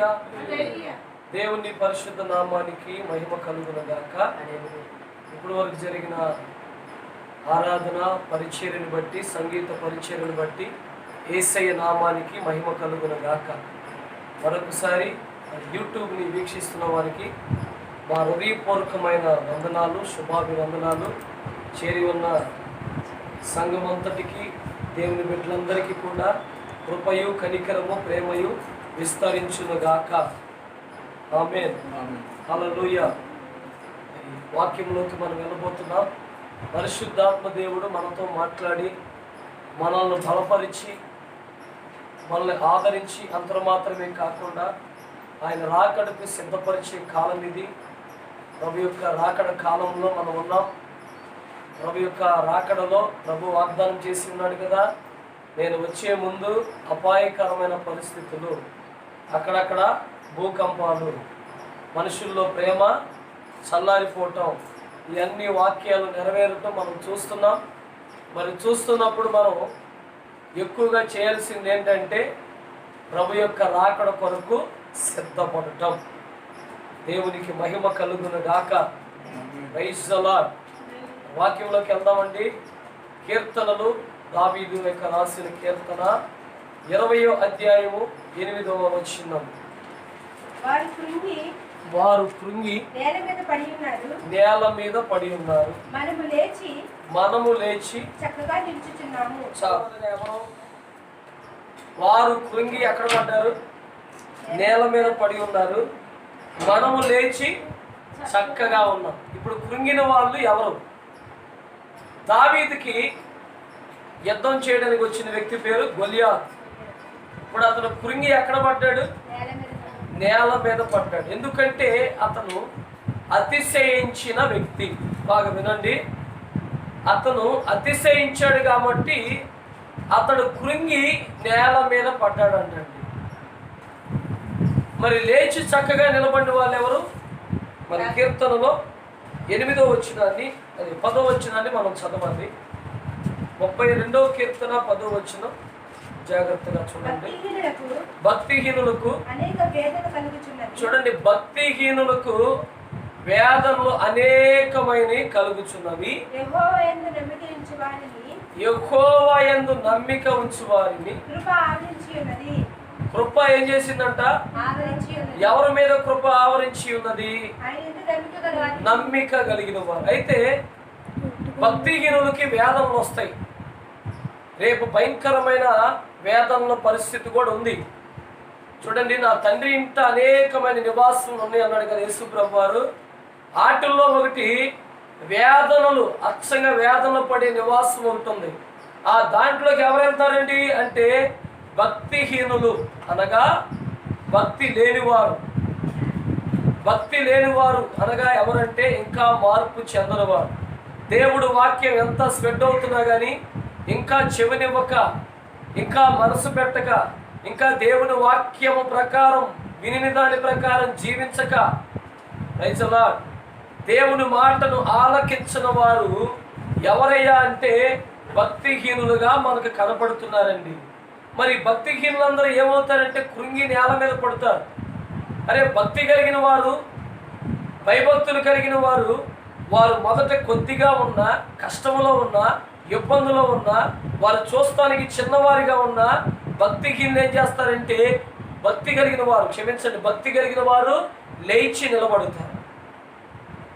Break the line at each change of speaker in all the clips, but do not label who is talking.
హల్లెలూయా. దేవుని పరిశుద్ధ నామానికి మహిమ కలుగునగాక. ఇప్పుడు వరకు జరిగిన ఆరాధన పరిచర్యను బట్టి, సంగీత పరిచర్యను బట్టి యేసయ్య నామానికి మహిమ కలుగునగాక. మరొకసారి యూట్యూబ్ని వీక్షిస్తున్న వారికి మా హృదయపూర్వకమైన వందనాలు, శుభాభివందనాలు. చేరి ఉన్న సంఘమంతటికి, దేవుని బిడ్డలందరికీ కూడా కృపయు, కనికరము, ప్రేమయు విస్తరించునుగాక. ఆమేన్. హల్లెలూయా. వాక్యంలోకి మనం వెళ్ళబోతున్నాం. పరిశుద్ధాత్మ దేవుడు మనతో మాట్లాడి మనల్ని బలపరిచి మనల్ని ఆదరించి అంతరు మాత్రమే కాకుండా ఆయన రాకడకు సిద్ధపరిచే కాలం ఇది. ప్రభు యొక్క రాకడ కాలంలో మనం ఉన్నాం. ప్రభు యొక్క రాకడలో ప్రభు వాగ్దానం చేసి ఉన్నాడు కదా, నేను వచ్చే ముందు అపాయకరమైన పరిస్థితులు, అక్కడక్కడ భూకంపాలు, మనుషుల్లో ప్రేమ చల్లారిపోవటం, ఇవన్నీ వాక్యాలు నెరవేరటం మనం చూస్తున్నాం. మరి చూస్తున్నప్పుడు మనం ఎక్కువగా చేయాల్సింది ఏంటంటే ప్రభు యొక్క రాకడ కొరకు సిద్ధపడటం. దేవునికి మహిమ కలుగునుగాక. Praise the lord. వాక్యంలోకి వెళ్దామండి. కీర్తనలు, దావీదు యొక్క రాసిన కీర్తన 20వ అధ్యాయము 8వ వచనం. వారు కృంగి నేల మీద పడి ఉన్నారు, మనము లేచి చక్కగా నిలుచుచున్నాము. వారు కృంగి ఎక్కడ పడ్డారు? నేల మీద పడి ఉన్నారు, మనము లేచి చక్కగా ఉన్నాం. ఇప్పుడు కృంగిన వాళ్ళు ఎవరు? దావీదుకి యుద్ధం చేయడానికి వచ్చిన వ్యక్తి పేరు గొలియాత్. ఇప్పుడు అతను కృంగి ఎక్కడ పడ్డాడు? నేల మీద పడ్డాడు. ఎందుకంటే అతను అతిశయించిన వ్యక్తి. బాగా వినండి, అతను అతిశయించాడు కాబట్టి అతడు కృంగి నేల మీద పడ్డాడు అంటండి. మరి లేచి చక్కగా నిలబడిన వాళ్ళు ఎవరు? మరి కీర్తనలో 8వ వచనాన్ని, అది 10వ వచనాన్ని మనం చదవాలి. 32వ కీర్తన 10వ వచనం జాగ్రత్తగా చూడండి. భక్తిహీనులకు చూడండి, భక్తిహీనులకు వేదనలు అనేకమైనవి కలుగుచున్నవి. యెహోవా యందు నమ్మిక ఉంచు వారిని కృప ఏం చేసిందంట? ఎవరి మీద కృప ఆవరించి ఉన్నది? నమ్మిక కలిగిన వారు. అయితే భక్తిహీనులకి వేదనలు వస్తాయి. రేపు భయంకరమైన వేదనల పరిస్థితి కూడా ఉంది. చూడండి, నా తండ్రి ఇంట అనేకమైన నివాసాలు ఉన్నాయి అన్నాడు కదా యేసు ప్రభు వారు. వాటిల్లో ఒకటి వేదనలు, అచ్చంగా వేదనలు పడే నివాసం ఉంటుంది. ఆ దాంట్లోకి ఎవరు వెళ్తారండి అంటే భక్తిహీనులు, అనగా భక్తి లేనివారు. భక్తి లేనివారు అనగా ఎవరంటే ఇంకా మార్పు చెందనివారు. దేవుడు వాక్యం ఎంత స్ప్రెడ్ అవుతున్నా కానీ ఇంకా చెవినివ్వక, ఇంకా మనసు పెట్టక, ఇంకా దేవుని వాక్యము ప్రకారం విని దాని ప్రకారం జీవించక, ప్రైజ్ ది లార్డ్, దేవుని మాటను ఆలకించిన వారు ఎవరయ్యా అంటే భక్తిహీనులుగా మనకు కనపడుతున్నారండి. మరి భక్తిహీనులందరూ ఏమవుతారంటే కృంగి నేల మీద పడతారు. అరే, భక్తి కలిగిన వారు, భయభక్తులు కలిగిన వారు, వారు మొదట కొద్దిగా ఉన్న కష్టములో ఉన్న ఇబ్బందులో ఉన్న వారు చూస్తానికి చిన్నవారిగా ఉన్న భక్తిహీనులు ఏం చేస్తారంటే భక్తి కలిగిన వారు, క్షమించండి, భక్తి కలిగిన వారు లేచి నిలబడతారు.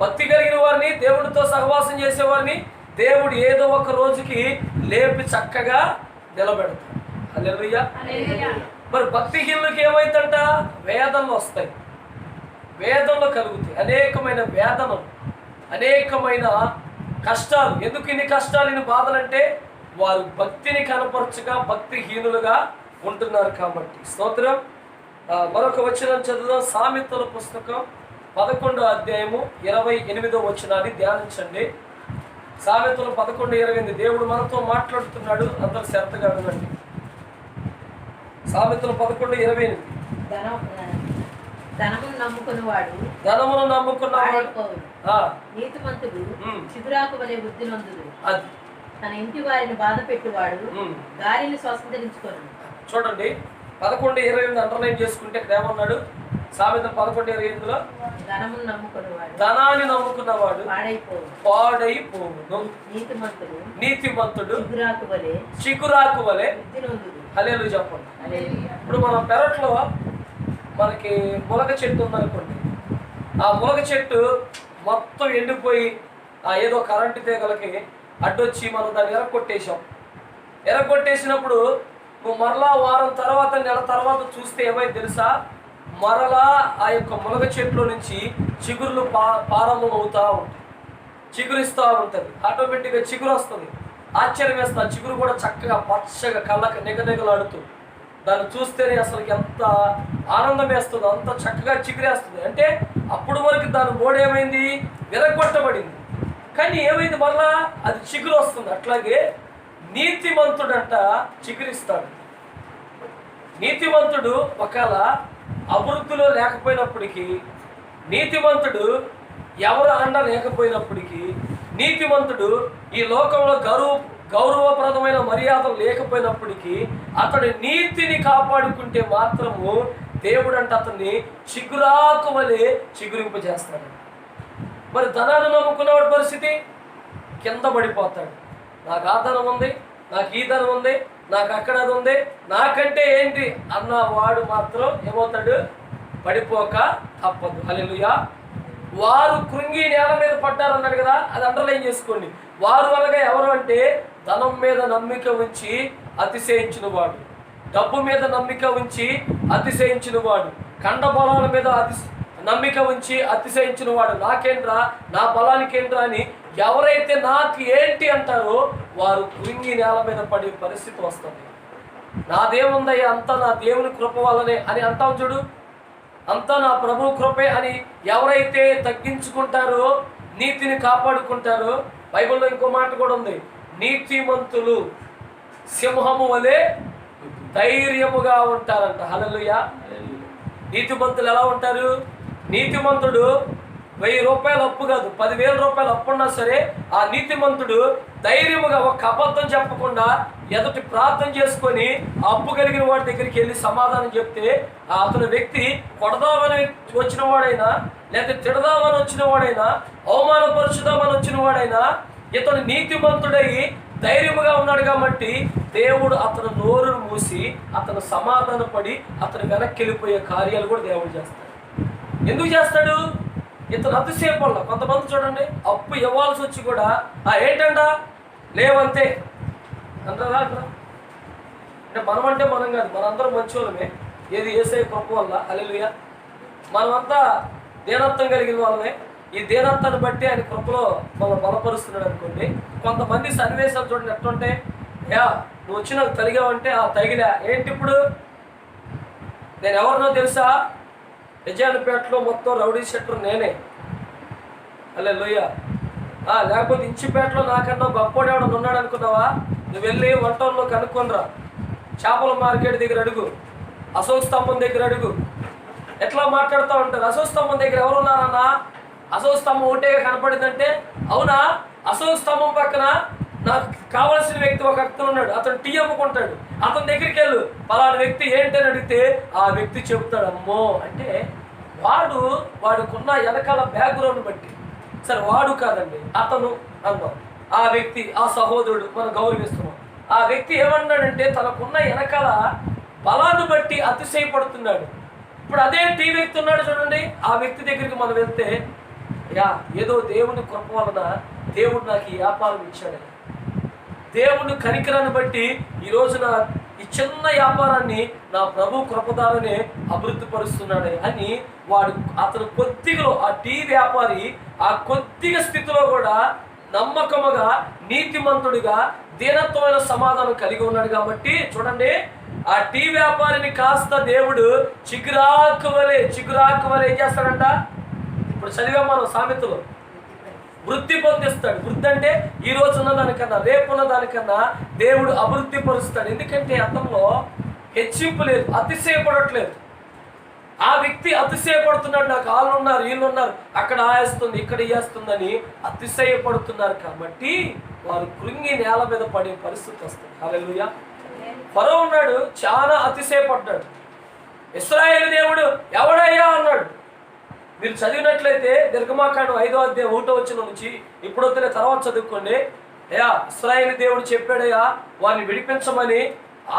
భక్తి కలిగిన వారిని, దేవుడితో సహవాసం చేసేవారిని దేవుడు ఏదో ఒక రోజుకి లేపి చక్కగా నిలబెడతాడు. హల్లెలూయా. మరి భక్తిహీనులకి ఏమైందంట? వేదనలు వస్తాయి, వేదనలు కలుగుతాయి, అనేకమైన వేదనలు, అనేకమైన కష్టాలు. ఎందుకు ఇన్ని కష్టాలు, ఇన్ని బాధలంటే వారు భక్తిని కనపరచక భక్తిహీనులుగా ఉంటున్నారు కాబట్టి. స్తోత్రం. మరొక వచనం చదువుదాం. సామెతల పుస్తకం 11వ అధ్యాయము 28వ వచనాన్ని ధ్యానించండి. సామెతలు 11:28. దేవుడు మనతో మాట్లాడుతున్నాడు, అందరూ శ్రద్ధగా వినండి. సామెతలు 11:28.
ధనమును నమ్ముకున్నవాడు నీతిమంతుడు చిగురాకు వలె బుద్ధినందుడు. తన ఇంటి వారిని బాధ పెట్టువాడు గాలిని స్వస్థరించుకోను.
చూడండి, 11:28 అండర్లైన్ చేసుకుంటే ఇక్కడ ఏమన్నాడు? సామెతలు 11:28లో
ధనమును నమ్ముకునేవాడు
ధనాన్ని నమ్ముకున్నవాడు పాడైపోవును, నీతిమంతుడు చిగురాకు వలె హల్లెలూయా చెప్పండి. ఇప్పుడు మన పెరట్లో మనకి ములగ చెట్టు ఉందనుకోండి, ఆ ములగ చెట్టు మొత్తం ఎండిపోయి ఏదో కరెంటు తీగలకి అడ్డొచ్చి మనం దాన్ని ఎరగొట్టేసినప్పుడు నువ్వు మరలా వారం తర్వాత, నెల తర్వాత చూస్తే ఏమైంది తెలుసా? మరలా ఆ యొక్క ములగ చెట్లో నుంచి చిగురులు ప్రారంభం అవుతూ ఉంటాయి, చిగురిస్తూ ఉంటుంది. ఆటోమేటిక్గా చిగురు వస్తుంది. ఆశ్చర్యం వేస్తుంది. చిగురు కూడా చక్కగా పచ్చగా కళ్ళకి నిగనిగలాడుతూ దాన్ని చూస్తేనే అసలు ఎంత ఆనందం వేస్తుందో, అంత చక్కగా చిగురేస్తుంది. అంటే అప్పుడు వరకు దాని మోడేమైంది? విరగొట్టబడింది. కానీ ఏమైంది? మళ్ళా అది చిగురు వస్తుంది. అట్లాగే నీతిమంతుడంట చిగురిస్తాడు. నీతిమంతుడు ఒకవేళ అభివృద్ధిలో లేకపోయినప్పటికీ, నీతిమంతుడు ఎవరు అండ లేకపోయినప్పటికీ, నీతిమంతుడు ఈ లోకంలో గౌరవప్రదమైన మర్యాదలు లేకపోయినప్పటికీ అతడి నీతిని కాపాడుకుంటే మాత్రము దేవుడు అంటే అతన్ని చిగురాకు వలె చిగురింపజేస్తాడు. మరి ధనాన్ని నమ్ముకున్నవాడి పరిస్థితి కింద పడిపోతాడు. నాకు ఆ ధనం ఉంది, నాకు ఈ ధనం ఉంది, నాకు అక్కడ అది ఉంది, నాకంటే ఏంటి అన్న వాడు మాత్రం ఏమవుతాడు? పడిపోక తప్పదు. హల్లెలూయా. వారు కృంగి నేల మీద పడ్డారు అన్నాడు కదా, అది అండర్లైన్ చేసుకోండి. వారు అనగా ఎవరు అంటే ధనం మీద నమ్మిక ఉంచి అతిశయించిన వాడు, డబ్బు మీద నమ్మిక ఉంచి అతిశయించిన వాడు, కండ బలాల మీద నమ్మిక ఉంచి అతిశయించిన వాడు. నాకేంట్రా, నా బలానికి ఏంట్రా అని ఎవరైతే నాకు ఏంటి అంటారో వారు కృంగి నేల మీద పడే పరిస్థితి వస్తుంది. నాదేముందయ్యా, అంతా నా దేవుని కృప వల్లనే అని అంటాం చూడు, అంతా నా ప్రభు కృపే అని ఎవరైతే తగ్గించుకుంటారో, నీతిని కాపాడుకుంటారో, బైబిల్లో ఇంకో మాట కూడా ఉంది, నీతిమంతులు సింహము వలె ధైర్యముగా ఉంటారంట. హల్లెలూయా. నీతిమంతులు ఎలా ఉంటారు? నీతిమంతుడు 1000 రూపాయలు అప్పు కాదు, 10,000 రూపాయలు అప్పు ఉన్నా సరే ఆ నీతిమంతుడు ధైర్యముగా ఒక అబద్ధం చెప్పకుండా ఎదుటి ప్రార్థన చేసుకొని అప్పు కలిగిన వాడి దగ్గరికి వెళ్ళి సమాధానం చెప్తే అతని వ్యక్తి కొడదామని వచ్చిన వాడైనా, లేకపోతే తిడదామని వచ్చిన వాడైనా, అవమానపరుచుదామని వచ్చిన వాడైనా ఇతను నీతిమంతుడై ధైర్యముగా ఉన్నాడు కాబట్టి దేవుడు అతను నోరును మూసి అతను సమాధానపడి అతను వెనక్కి వెళ్ళిపోయే కార్యాలు కూడా దేవుడు చేస్తాడు. ఎందుకు చేస్తాడు? ఇతను అతిసేపు వల్ల. కొంతమంది చూడండి, అప్పు ఇవ్వాల్సి వచ్చి కూడా ఏంటంట లేవంతే అంటారా? అంటే మనం అంటే మనం కాదు, మనందరం మంచోళ్ళమే. ఏది యేసయ్య కృప వల్ల. హల్లెలూయా. మనమంతా దీనత్వం కలిగిన వాళ్ళమే. ఈ దీనత్వాన్ని బట్టి ఆయన కృపలో మనం బలపరుస్తున్నాడు అనుకోండి. కొంతమంది సన్నివేశాలు చూడండి ఎట్లుంటే, నువ్వు వచ్చి నాకు తలిగావంటే తగిలా ఏంటి ఇప్పుడు? నేను ఎవరినో తెలుసా? నిజానిపేటలో మొత్తం రౌడీ షెట్టర్ నేనే. హల్లెలూయా. లేకపోతే ఇంచిపేటలో నాకన్నా గొప్పవాడు ఎవడన్నా ఉన్నాడు అనుకున్నావా? నువ్వు వెళ్ళి వంటల్లో కనుక్కొనిరా. చేపల మార్కెట్ దగ్గర అడుగు, అశోక్ స్తంభం దగ్గర అడుగు. ఎట్లా మాట్లాడుతూ ఉంటారు? అశోక్ స్తంభం దగ్గర ఎవరు ఉన్నారన్నా? అశోక్ స్తంభం ఒకటేగా కనపడిందంటే అవునా? అశోక్ స్తంభం పక్కన నాకు కావాల్సిన వ్యక్తి ఒక వ్యక్తి ఉన్నాడు, అతను టీ అమ్ముకుంటాడు. అతని దగ్గరికి వెళ్ళు, పలానా వ్యక్తి ఏంటని అడిగితే ఆ వ్యక్తి చెబుతాడు. అమ్మో అంటే వాడుకున్న వెనకాల బ్యాక్గ్రౌండ్ బట్టి, సరే వాడు కాదండి అతను అన్నాం, ఆ వ్యక్తి, ఆ సహోదరుడు మనం గౌరవిస్తున్నాం. ఆ వ్యక్తి ఏమన్నాడంటే తనకున్న వెనకాల బలాన్ని బట్టి అతిశయపడుతున్నాడు. ఇప్పుడు అదే టీ వ్యక్తి ఉన్నాడు చూడండి, ఆ వ్యక్తి దగ్గరికి మనం వెళ్తే ఏదో దేవుని కృప వలన దేవుడు నాకు ఈ వ్యాపారం ఇచ్చాడు, దేవుని కనికరాన్ని బట్టి ఈ రోజున ఈ చిన్న వ్యాపారాన్ని నా ప్రభు కృపదారనే అభివృద్ధి పరుస్తున్నాడు అని అతను కొద్దిగా, ఆ టీ వ్యాపారి ఆ కొద్దిగా స్థితిలో కూడా నమ్మకముగా నీతిమంతుడిగా దీనత్వమైన సమాధానం కలిగి ఉన్నాడు. కాబట్టి చూడండి, ఆ టీ వ్యాపారిని కాస్త దేవుడు చిగురాకు వలె ఏం చేస్తాడంట? ఇప్పుడు చదివాం మనం సామెతలు, వృద్ధి పొందిస్తాడు. వృద్ధి అంటే ఈ రోజు ఉన్న దానికన్నా, రేపున్న దానికన్నా దేవుడు అభివృద్ధి పరుస్తాడు. ఎందుకంటే అతనిలో హెచ్చింపు లేదు, అతిశయపడట్లేదు. ఆ వ్యక్తి అతిశయపడుతున్నాడు, నాకు వాళ్ళు ఉన్నారు, వీళ్ళు ఉన్నారు, అక్కడ ఆయేస్తుంది, ఇక్కడ వేస్తుందని అతిశయపడుతున్నారు. కాబట్టి వారు కృంగి నేల మీద పడే పరిస్థితి వస్తుంది. హల్లెలూయా. ఫరో ఉన్నాడు, చాలా అతిశయపడ్డాడు. ఇశ్రాయేలు దేవుడు ఎవడయ్యా అన్నాడు. మీరు చదివినట్లయితే నిర్గమాకాండం 5వ అధ్యాయం 1వ వచనం నుంచి, ఇప్పుడు వద్దులే తర్వాత చదువుకోండి. అయ్యా ఇశ్రాయేలు దేవుడు చెప్పాడయ్యా వారిని విడిపించమని.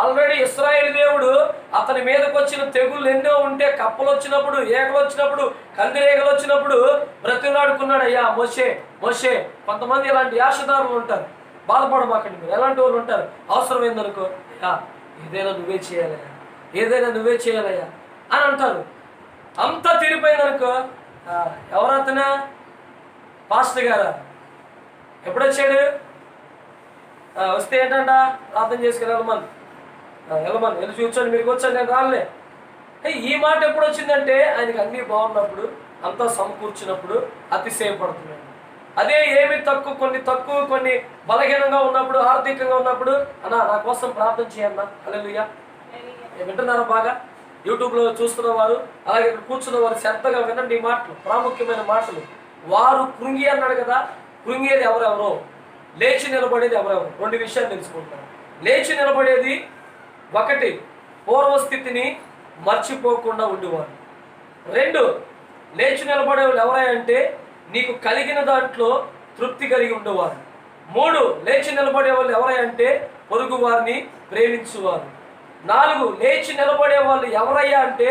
ఆల్రెడీ ఇశ్రాయేలు దేవుడు అతని మీదకి వచ్చిన తెగుళ్ళు ఎన్నో ఉంటే, కప్పలు వచ్చినప్పుడు, ఏగలు వచ్చినప్పుడు, కందిరేగలు వచ్చినప్పుడు బ్రతిలాడుకున్నాడు. అయ్యా మోషే మోషే, కొంతమంది ఇలాంటి యాషదారులు ఉంటారు, బాధపడమాకండి మీరు, ఎలాంటి వాళ్ళు ఉంటారు. అవసరమైందనుకో, అయ్యా ఏదైనా నువ్వే చేయాలయ్యా, ఏదైనా నువ్వే చేయాలయ్యా అని అంటారు. అంతా తీరిపోయిందనుకో, ఎవరతనా పాస్టర్ గారా, ఎప్పుడొచ్చాడు, వస్తే ఏంటంట ప్రార్థన చేసుకుని వెళ్ళమని వెళ్ళి చూచండి, మీరు వచ్చాను, నేను రాలే. ఈ మాట ఎప్పుడు వచ్చిందంటే ఆయనకి అన్నీ బాగున్నప్పుడు, అంతా సమకూర్చినప్పుడు అతిశయపడుతున్నాడు. అదే ఏమి తక్కువ కొన్ని బలహీనంగా ఉన్నప్పుడు, ఆర్థికంగా ఉన్నప్పుడు, అన్నా నా కోసం ప్రార్థన చేయన్నా, హల్లెలూయా. వింటున్నారా బాగా? యూట్యూబ్లో చూస్తున్న వారు, అలాగే ఇక్కడ కూర్చున్న వారు శ్రద్ధగా వినండి ఈ మాటలు, ప్రాముఖ్యమైన మాటలు. వారు కృంగి అన్నాడు కదా, కృంగేది ఎవరెవరో, లేచి నిలబడేది ఎవరెవరు. 2 విషయాలు తెలుసుకుంటారు. లేచి నిలబడేది, 1 పూర్వస్థితిని మర్చిపోకుండా ఉండేవారు. 2 లేచి నిలబడేవాళ్ళు ఎవరంటే నీకు కలిగిన దాంట్లో తృప్తి కలిగి ఉండేవారు. 3 లేచి నిలబడే వాళ్ళు ఎవరంటే పొరుగు వారిని ప్రేమించువారు. 4 లేచి నిలబడే వాళ్ళు ఎవరయ్యా అంటే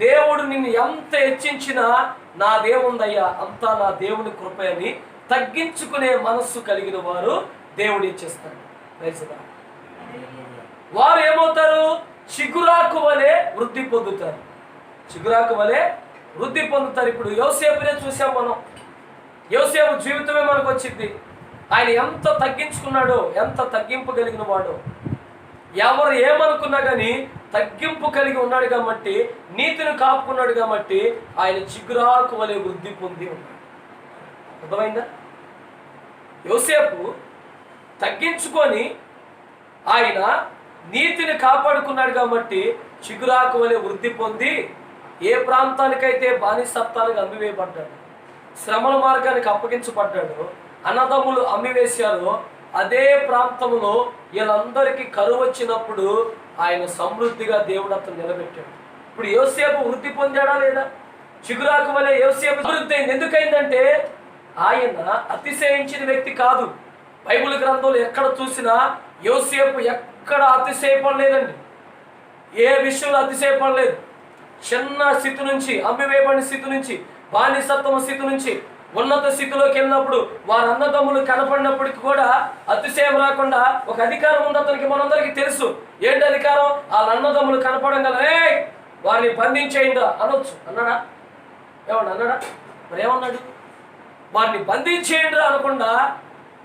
దేవుడు నిన్ను ఎంత హెచ్చించినా నా దేవుందయ్యా, అంతా నా దేవుని కృప అని తగ్గించుకునే మనస్సు కలిగిన వారు దేవుడు ఇచ్చేస్తాడు. వారు ఏమవుతారు? చిగురాకు వలె వృద్ధి పొందుతారు. చిగురాకు వలె వృద్ధి పొందుతారు. ఇప్పుడు యోసేపునే చూసాం మనం. యోసేపు జీవితమే మనకు వచ్చింది. ఆయన ఎంత తగ్గించుకున్నాడో, ఎంత తగ్గింపు కలిగిన వాడో. ఎవరు ఏమనుకున్నా కానీ తగ్గింపు కలిగి ఉన్నాడు కాబట్టి, నీతిని కాపుకున్నాడు కాబట్టి ఆయన చిగురాకు వలె వృద్ధి పొంది ఉన్నాడు. అర్థమైందా? యోసేపు తగ్గించుకొని ఆయన నీతిని కాపాడుకున్నాడు కాబట్టి చిగురాకు వలె వృద్ధి పొంది ఏ ప్రాంతానికైతే బానిసత్వానికి అమ్మివేయబడ్డాడు, శ్రమల మార్గానికి అప్పగించబడ్డాడు, అన్నదమ్ములు అమ్మివేశారు, అదే ప్రాంతంలో వీళ్ళందరికీ కరువు వచ్చినప్పుడు ఆయన సమృద్ధిగా దేవుడు అతను నిలబెట్టాడు. ఇప్పుడు యోసేపు వృద్ధి పొందాడా లేదా? చిగురాకు వలె యోసేపు వృద్ధి అయింది. ఎందుకైందంటే ఆయన అతిశయించిన వ్యక్తి కాదు. బైబిల్ గ్రంథంలో ఎక్కడ చూసినా యోసేపు ఎక్కడ అతిశయపడలేదండి. ఏ విషయంలో అతిశయపడలేదు. చిన్న స్థితి నుంచి, అమ్మివేయబడిన స్థితి నుంచి, బానిసత్వ స్థితి నుంచి ఉన్నత స్థితిలోకి వెళ్ళినప్పుడు వారి అన్నదమ్ములు కనపడినప్పటికీ కూడా అతిశయం రాకుండా ఒక అధికారం ఉంది అతనికి, మనందరికీ తెలుసు. ఏంటి అధికారం? వాళ్ళ అన్నదమ్ములు కనపడం కదా, వారిని బంధించేయండి అనొచ్చు. అన్నాడా? ఏమన్నా అన్నాడా? మరి ఏమన్నాడు? వారిని బంధించేయండి అనకుండా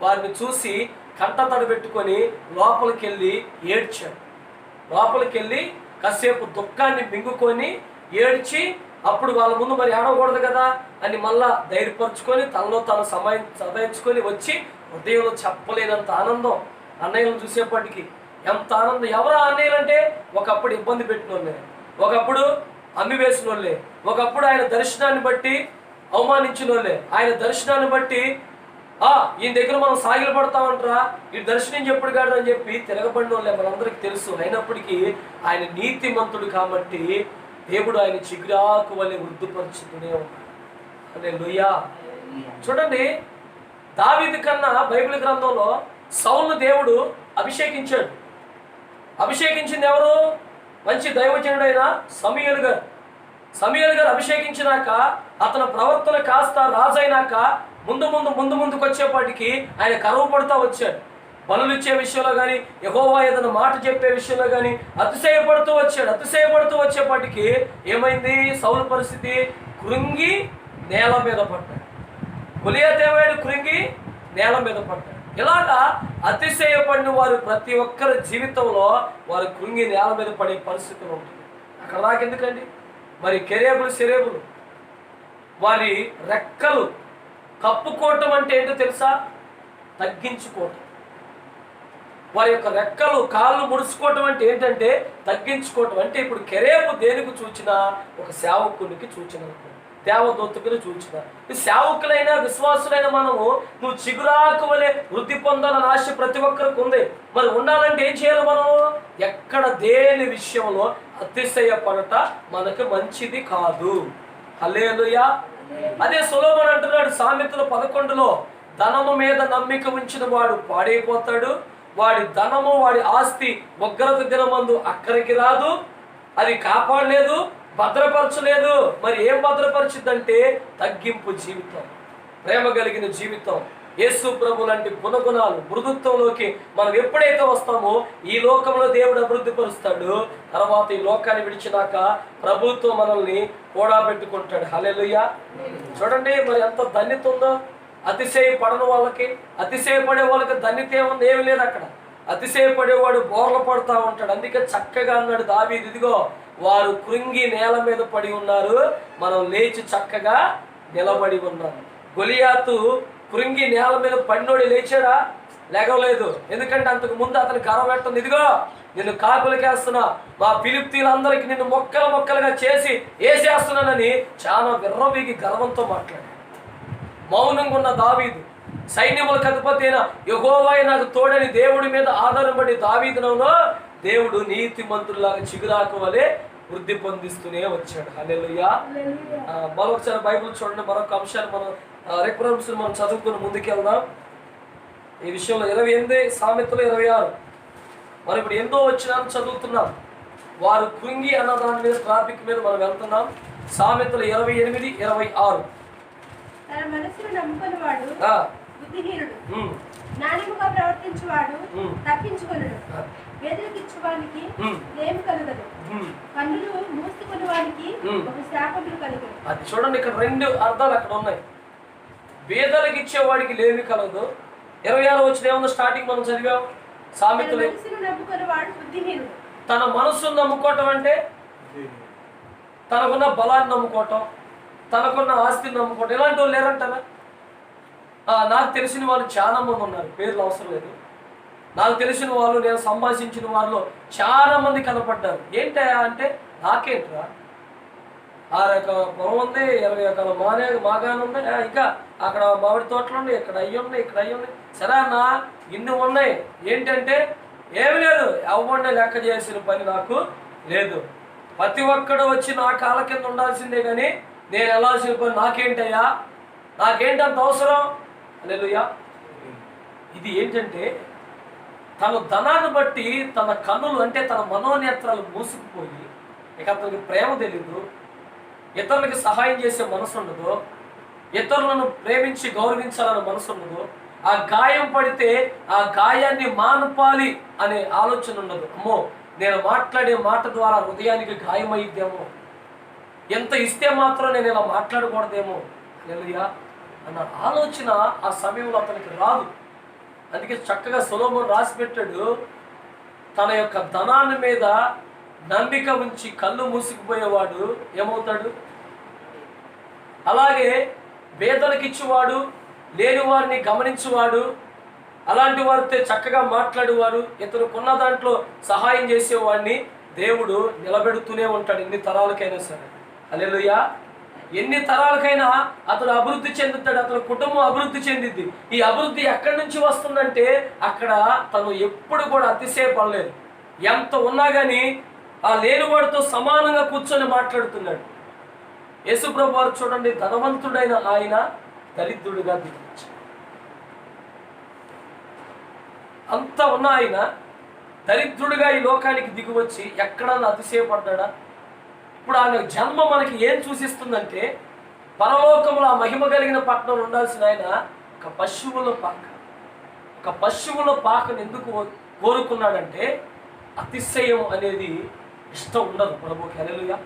వారిని చూసి కంటతడి పెట్టుకొని లోపలికి వెళ్ళి ఏడ్చాడు. లోపలికి వెళ్ళి కాసేపు దుఃఖాన్ని మింగుకొని ఏడ్చి, అప్పుడు వాళ్ళ ముందు మరి ఏడవకూడదు కదా అని మళ్ళా ధైర్యపరుచుకొని తనలో తను సదాయించుకొని వచ్చి హృదయంలో చెప్పలేనంత ఆనందం అన్నయ్యలను చూసేప్పటికీ. ఎంత ఆనందం! ఎవరు అన్నయ్యలు అంటే ఒకప్పుడు ఇబ్బంది పెట్టిన వాళ్ళే, ఒకప్పుడు అమ్మి వేసిన వాళ్ళే, ఒకప్పుడు ఆయన దర్శనాన్ని బట్టి అవమానించిన వాళ్ళే, ఆయన దర్శనాన్ని బట్టి ఈయన దగ్గర మనం సాగిలు పడతామంటారా, ఈ దర్శనం చెప్పుడు కాదు అని చెప్పి తిరగబడిన వాళ్ళే మనందరికీ తెలుసు. అయినప్పటికీ ఆయన నీతిమంతుడు కాబట్టి దేవుడు ఆయన చిగురాకు వలె వృద్ధిపరుచుతూనే ఉన్నాడు. హల్లెలూయా. చూడండి, దావీదు కన్నా బైబిల్ గ్రంథంలో సౌలును దేవుడు అభిషేకించాడు. అభిషేకించింది ఎవరు? మంచి దైవజనుడైన సమూయేలు గారు. సమూయేలు గారు అభిషేకించినాక అతని ప్రవర్తన కాస్త రాజైనాక ముందుకు వచ్చేపాటికి ఆయన కరువు పడుతూ వచ్చాడు. బలులు ఇచ్చే విషయంలో కానీ, యెహోవా ఏదైనా మాట చెప్పే విషయంలో కానీ అతిశయపడుతూ వచ్చాడు. అతిశయపడుతూ వచ్చేపాటికి ఏమైంది? సౌలు పరిస్థితి కృంగి నేల మీద పడ్డాడు. గొలియాతేవాడు కృంగి నేల మీద పడ్డాడు. ఇలాగా అతిశయపడిన వారు ప్రతి ఒక్కరి జీవితంలో వారు కృంగి నేల మీద పడే పరిస్థితులు ఉంటుంది. అక్కడ దాకా ఎందుకండి? మరి సెరేబులు వారి రెక్కలు కప్పుకోవటం అంటే ఏంటో తెలుసా? తగ్గించుకోవటం. వారి యొక్క రెక్కలు కాళ్ళు ముడుచుకోవటం అంటే ఏంటంటే తగ్గించుకోవటం. అంటే ఇప్పుడు కెరేబు దేనికి సూచన? ఒక సేవకునికి సూచన, దేవదూతకుని సూచన. ఈ సేవకులైన విశ్వాసులైన మనము నువ్వు చిగురాకు వలె వృద్ధి పొందాలని ఆశ ప్రతి ఒక్కరికి ఉంది. మరి ఉండాలంటే ఏం చేయాలి? మనం ఎక్కడ దేని విషయంలో అతిశయపడట మనకు మంచిది కాదు. హల్లెలూయా. అదే సొలొమోను అంటున్నాడు సామెతలు 11లో, ధనము మీద నమ్మిక ఉంచిన వాడు పాడైపోతాడు, వాడి ధనము వాడి ఆస్తి ఉగ్రత దినమందు అక్కడికి రాదు, అది కాపాడలేదు, భద్రపరచలేదు. మరి ఏం భద్రపరిచిందంటే తగ్గింపు జీవితం, ప్రేమ కలిగిన జీవితం, యేసు ప్రభు లాంటి గుణగుణాలు, మృదుత్వంలోకి మనం ఎప్పుడైతే వస్తామో ఈ లోకంలో దేవుడు అభివృద్ధి పరుస్తాడు. తర్వాత ఈ లోకాన్ని విడిచినాక ప్రభుత్వం మనల్ని కూడబెట్టుకుంటాడు. హల్లెలూయా. చూడండి మరి ఎంత ధన్యత ఉందో. అతిశయపడని వాళ్ళకి, అతిశయపడే వాళ్ళకి ధన్యత ఏముంది? ఏమి లేదు అక్కడ. అతిశయపడేవాడు బోర్ల పడుతూ ఉంటాడు. అందుకే చక్కగా అన్నాడు దావీదు, ఇదిగో వారు కృంగి నేల మీద పడి ఉన్నారు, మనం లేచి చక్కగా నిలబడి ఉన్నాం. గొలియాతు కృంగి నేల మీద పడినోడి లేచాడా? లేగలేదు. ఎందుకంటే అంతకు ముందు అతను గర్వపెట్టుంది, ఇదిగో నిన్ను కాకులకేస్తున్నా, మా ఫిలిష్తీయులందరికీ నిన్ను మొక్కలు మొక్కలుగా చేసి వేసేస్తున్నానని చాలా విర్రవీగి గర్వంతో మాట్లాడాడు. మౌనంగా ఉన్న దావీదు, సైన్యములకు అధిపతి అయిన యెహోవాయే నాకు తోడని దేవుడి మీద ఆధారపడి దావీదునలో దేవుడు నీతిమంతుల్లాగా చిగురాకు వలె వృద్ధి పొందిస్తూనే వచ్చాడు. హల్లెలూయా. మరొకసారి బైబిల్ చూడండి. మరొక అంశాన్ని మనం రెఫరెన్స్ మనం చదువుకుని ముందుకెళ్దాం. ఈ విషయంలో 28 సామెతలు 26 మనం ఇప్పుడు ఎంతో వచ్చినా చదువుతున్నాం. వారు కృంగి అన్న దాని మీద ట్రాఫిక్ మీద మనం వెళ్తున్నాం. సామెతలు 28, 26.
తన మనసును నమ్ముకుని వాడు బుద్ధిహీనుడు, జ్ఞానముగా ప్రవర్తించువాడు తప్పించుకొనుడు. వేదనకిచ్చువానికి ఏమి కలుగదు, కన్నులు మూసుకుని వానికి ఒక శాపములు కలుగదు. అది
చూడండి, ఇక్కడ 2 అర్థాలు అక్కడ ఉన్నాయి. వేదనకి ఇచ్చేవాడికి లేమి కలదు. 26 వచ్చిన ఏమన్నా స్టార్టింగ్ మనం చదివాం. సామెతలు
నమ్ముకుని వాడు బుద్ధిహీనుడు.
తన మనసును నమ్ముకోవటం అంటే తనకున్న బలాన్ని నమ్ముకోవటం, తనకున్న ఆస్తిని నమ్ముకోవటం. ఇలాంటి వాళ్ళు లేరంటారా? నాకు తెలిసిన వాళ్ళు చాలా మంది ఉన్నారు, పేర్లు అవసరం లేదు. నాకు తెలిసిన వాళ్ళు, నేను సంభాషించిన వాళ్ళలో చాలా మంది కనపడ్డారు. ఏంటా అంటే, నాకేంట్రా 6 ఎకరాల పొలం ఉంది, 20 ఎకరాల మాగానే ఉంది, ఇంకా అక్కడ మామిడి తోటలు ఉన్నాయి, ఇక్కడ అయ్యి ఉన్నాయి, ఇక్కడ అయ్యి ఉన్నాయి. సరే అన్న, ఇన్ని ఉన్నాయి. ఏంటంటే ఏమి లేదు, ఎవరిని లెక్క చేసిన పని నాకు లేదు. ప్రతి ఒక్కడు వచ్చి నా కాళ్ళ కింద ఉండాల్సిందే, కానీ నేను వెళ్ళాల్సిన పని నాకేంటయ్యా, నాకేంటంత అవసరం? హల్లెలూయా. ఇది ఏంటంటే తన ధనాన్ని బట్టి తన కన్నులు అంటే తన మనోనేత్రాలు మూసుకుపోయి, ఇక అతనికి ప్రేమ తెలీదు, ఇతరులకి సహాయం చేసే మనసు ఉండదు, ఇతరులను ప్రేమించి గౌరవించాలన్న మనసు ఉండదు. ఆ గాయం పడితే ఆ గాయాన్ని మానపాలి అనే ఆలోచన ఉండదు. అమ్మో, నేను మాట్లాడే మాట ద్వారా హృదయానికి గాయమైద్దేమో, ఎంత ఇస్తే మాత్రం నేను ఇలా మాట్లాడకూడదేమో హల్లెలూయా అన్న ఆలోచన ఆ సమయంలో అతనికి రాదు. అందుకే చక్కగా సొలొమోను రాసి పెట్టాడు, తన యొక్క ధనాన్ని మీద నమ్మిక ఉంచి కళ్ళు మూసుకుపోయేవాడు ఏమవుతాడు? అలాగే పేదలకిచ్చేవాడు, లేని వారిని గమనించేవాడు, అలాంటి వారితో చక్కగా మాట్లాడేవాడు, ఇతరుకున్న దాంట్లో సహాయం చేసేవాడిని దేవుడు నిలబెడుతూనే ఉంటాడు ఎన్ని తరాలకైనా సరే. హల్లెలూయా. ఎన్ని తరాలకైనా అతడు అభివృద్ధి చెందుతాడు, అతని కుటుంబం అభివృద్ధి చెందిద్ది. ఈ అభివృద్ధి ఎక్కడి నుంచి వస్తుందంటే అక్కడ తను ఎప్పుడు కూడా అతిశయపడలేదు. ఎంత ఉన్నా కానీ ఆ లేనివాడితో సమానంగా కూర్చొని మాట్లాడుతున్నాడు. యేసుప్రభు వారు చూడండి, ధనవంతుడైన ఆయన దరిద్రుడిగా దిగొచ్చాడు. అంత ఉన్న ఆయన దరిద్రుడిగా ఈ లోకానికి దిగివచ్చి ఎక్కడన్నా అతిశయపడ్డా? ఇప్పుడు ఆయన జన్మ మనకి ఏం సూచిస్తుందంటే, పరలోకంలో ఆ మహిమ కలిగిన పట్టణంలో ఉండాల్సిన ఆయన ఒక పశువుల పాకను ఎందుకు కోరుకున్నాడంటే, అతిశయం అనేది ఇష్టం ఉండదు ప్రభుకి. హల్లెలూయా.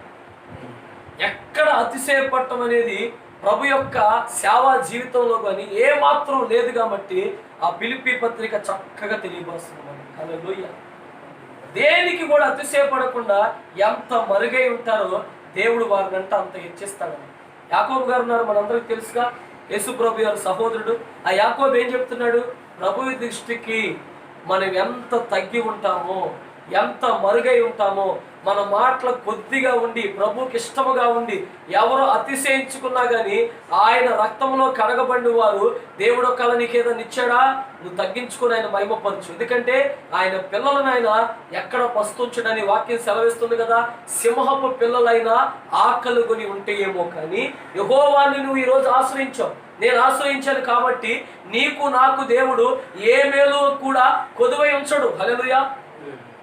ఎక్కడ అతిశయపడటం అనేది ప్రభు యొక్క సేవా జీవితంలో కానీ ఏమాత్రం లేదు. కాబట్టి ఆ ఫిలిప్పీ పత్రిక చక్కగా తెలియపరుస్తుంది మనకి. హల్లెలూయా. దేనికి కూడా అతిశయపడకుండా ఎంత మరుగై ఉంటారో దేవుడు వారినంట అంత హెచ్చిస్తాడని. యాకోబు గారు ఉన్నారు, మనందరికీ తెలుసుగా, యేసు ప్రభు గారు సహోదరుడు. ఆ యాకోబు ఏం చెప్తున్నాడు? ప్రభు దృష్టికి మనం ఎంత తగ్గి ఉంటామో, ఎంత మరుగై ఉంటామో, మన మాటలు కొద్దిగా ఉండి ప్రభుకి ఇష్టముగా ఉండి ఎవరు అతిశయించుకున్నా కానీ ఆయన రక్తంలో కడగబడిన వారు దేవుడు ఒకవేళ నీకు ఏదైనా ఇచ్చాడా, నువ్వు తగ్గించుకుని ఆయన మహిమపరచు. ఎందుకంటే ఆయన పిల్లలను ఆయన ఎక్కడ పస్తుంచడని వాక్యం సెలవిస్తుంది కదా. సింహపు పిల్లలైనా ఆకలి కొని ఉంటే ఏమో కానీ యెహోవాని నువ్వు ఈరోజు ఆశ్రయించావు. నేను ఆశ్రయించాను కాబట్టి నీకు నాకు దేవుడు ఏ మేలు కూడా కొదువై ఉంచడు. హల్లెలూయా.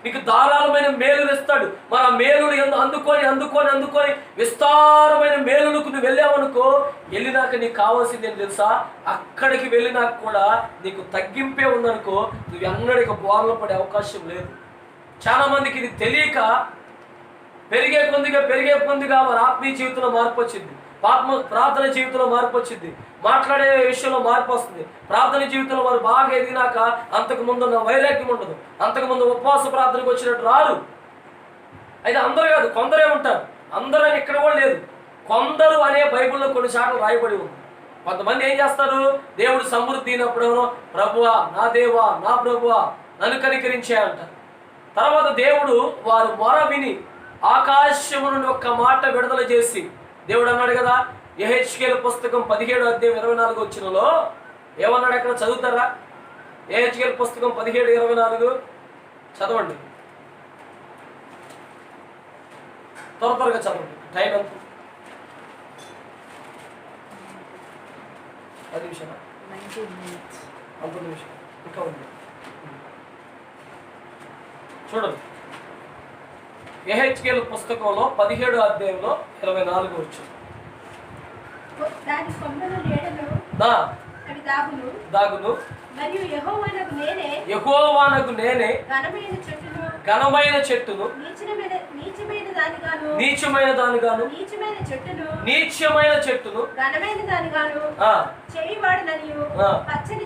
నీకు ధారాళమైన మేలులు ఇస్తాడు. మరి ఆ మేలులు అందుకొని అందుకొని అందుకొని విస్తారమైన మేలులకు నువ్వు వెళ్ళావనుకో, వెళ్ళినాక నీకు కావాల్సింది ఏం తెలుసా, అక్కడికి వెళ్ళినాక కూడా నీకు తగ్గింపే ఉందనుకో, నువ్వు ఎన్నడికి బోర్లు పడే అవకాశం లేదు. చాలా మందికి ఇది తెలియక పెరిగే కొద్దిగా వారి ఆత్మీయ జీవితంలో మార్పు వచ్చింది, ప్రార్థన జీవితంలో మార్పు వచ్చింది, మాట్లాడే విషయంలో మార్పు వస్తుంది. ప్రార్థన జీవితంలో వారు బాగా ఎదిగినాక అంతకు ముందు ఉన్న వైరాగ్యం ఉండదు, అంతకుముందు ఉపవాస ప్రార్థనకు వచ్చినట్టు రారు. అయితే అందరూ కాదు, కొందరే ఉంటారు. అందరూ అని ఇక్కడ కూడా లేదు. కొందరు అనే బైబిల్లో కొన్నిసార్లు రాయబడి ఉంది. కొంతమంది ఏం చేస్తారు, దేవుడు సమృద్ధి అయినప్పుడేమో ప్రభువా నా దేవా నా ప్రభువా నన్ను కనికరించే అంటారు. తర్వాత దేవుడు వారు మొర విని ఆకాశము నుండి ఒక్క మాట విడుదల చేసి, దేవుడు అన్నాడు కదా యెహెజ్కేలు పుస్తకం 17:24 ఏమన్నాడు, ఎక్కడ చదువుతారా? యెహెజ్కేలు పుస్తకం 17:24 చదవండి, త్వరగా చదవండి. టైం ఎంత? 10 నిమిషాలు, 19 నిమిషాలు ఇంకా ఉంది. చూడండి, యెహెజ్కేలు పుస్తకంలో 17:24
దాని కొమ్మల నీడలో అవి దాగును, మరియు యెహోవానగు నేనే ఘనమైన చెట్టును నీచమైన దానిగాను పచ్చని